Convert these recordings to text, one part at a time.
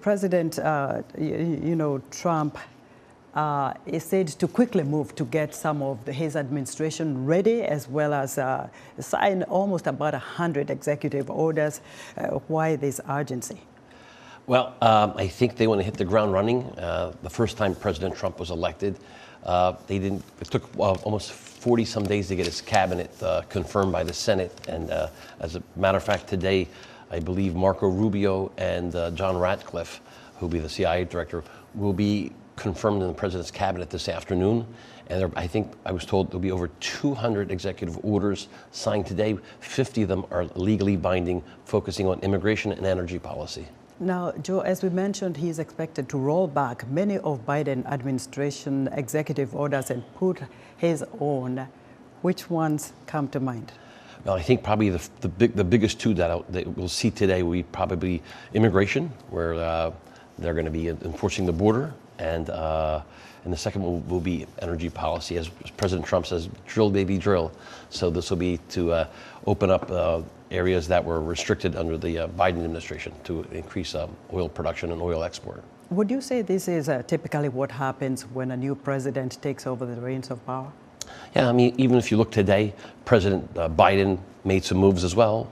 President, Trump is said to quickly move to get some of his administration ready, as well as sign almost about 100 executive orders. Why this urgency? Well, I think they want to hit the ground running. The first time President Trump was elected, it took almost 40 some days to get his cabinet confirmed by the Senate. And as a matter of fact, today, I believe Marco Rubio and John Ratcliffe, who will be the CIA director, will be confirmed in the president's cabinet this afternoon. And I think I was told there'll be over 200 executive orders signed today. 50 of them are legally binding, focusing on immigration and energy policy. Now, Joe, as we mentioned, he is expected to roll back many of Biden administration executive orders and put his own. Which ones come to mind? Well, I think probably the biggest two that we'll see today will be probably immigration, where they're going to be enforcing the border, and the second will be energy policy. As President Trump says, drill, baby, drill. So this will be to open up areas that were restricted under the Biden administration to increase oil production and oil export. Would you say this is typically what happens when a new president takes over the reins of power? Yeah, I mean, even if you look today, President Biden made some moves as well,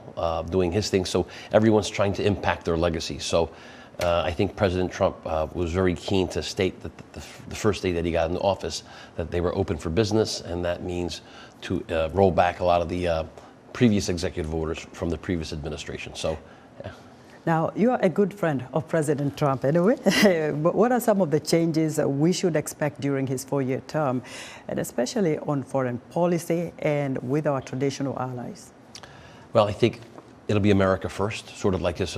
doing his thing. So everyone's trying to impact their legacy. So I think President Trump was very keen to state that the first day that he got in office that they were open for business, and that means to roll back a lot of the previous executive orders from the previous administration. So, yeah. Now, you are a good friend of President Trump anyway, but what are some of the changes we should expect during his 4-year term, and especially on foreign policy and with our traditional allies? Well, I think it'll be America first, sort of like his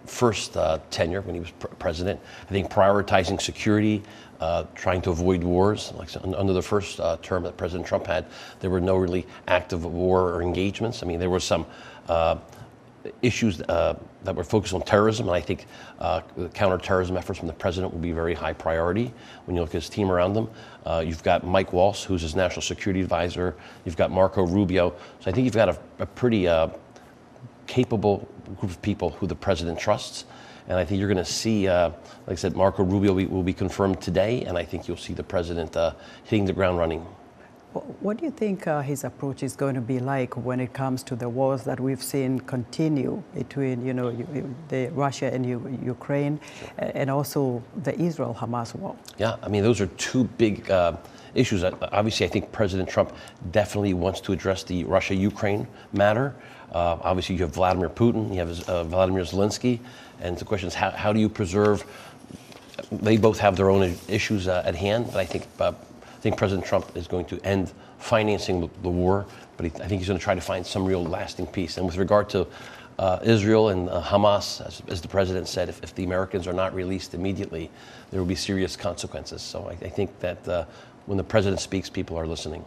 first tenure when he was president. I think prioritizing security, trying to avoid wars. Like under the first term that President Trump had, there were no really active war or engagements. I mean, there were some issues that were focused on terrorism, and I think the counterterrorism efforts from the president will be a very high priority when you look at his team around him. You've got Mike Waltz, who's his national security advisor. You've got Marco Rubio. So I think you've got a pretty capable group of people who the president trusts. And I think you're going to see, like I said, Marco Rubio will be confirmed today, and I think you'll see the president hitting the ground running. What do you think his approach is going to be like when it comes to the wars that we've seen continue between, the Russia and Ukraine, and also the Israel-Hamas war? Yeah, I mean, those are two big issues. Obviously, I think President Trump definitely wants to address the Russia-Ukraine matter. Obviously, you have Vladimir Putin, you have Vladimir Zelensky, and the question is how do you preserve? They both have their own issues at hand, but I think President Trump is going to end financing the war, but I think he's going to try to find some real lasting peace. And with regard to Israel and Hamas, as the president said, if the Americans are not released immediately, there will be serious consequences. So I think that when the president speaks, people are listening.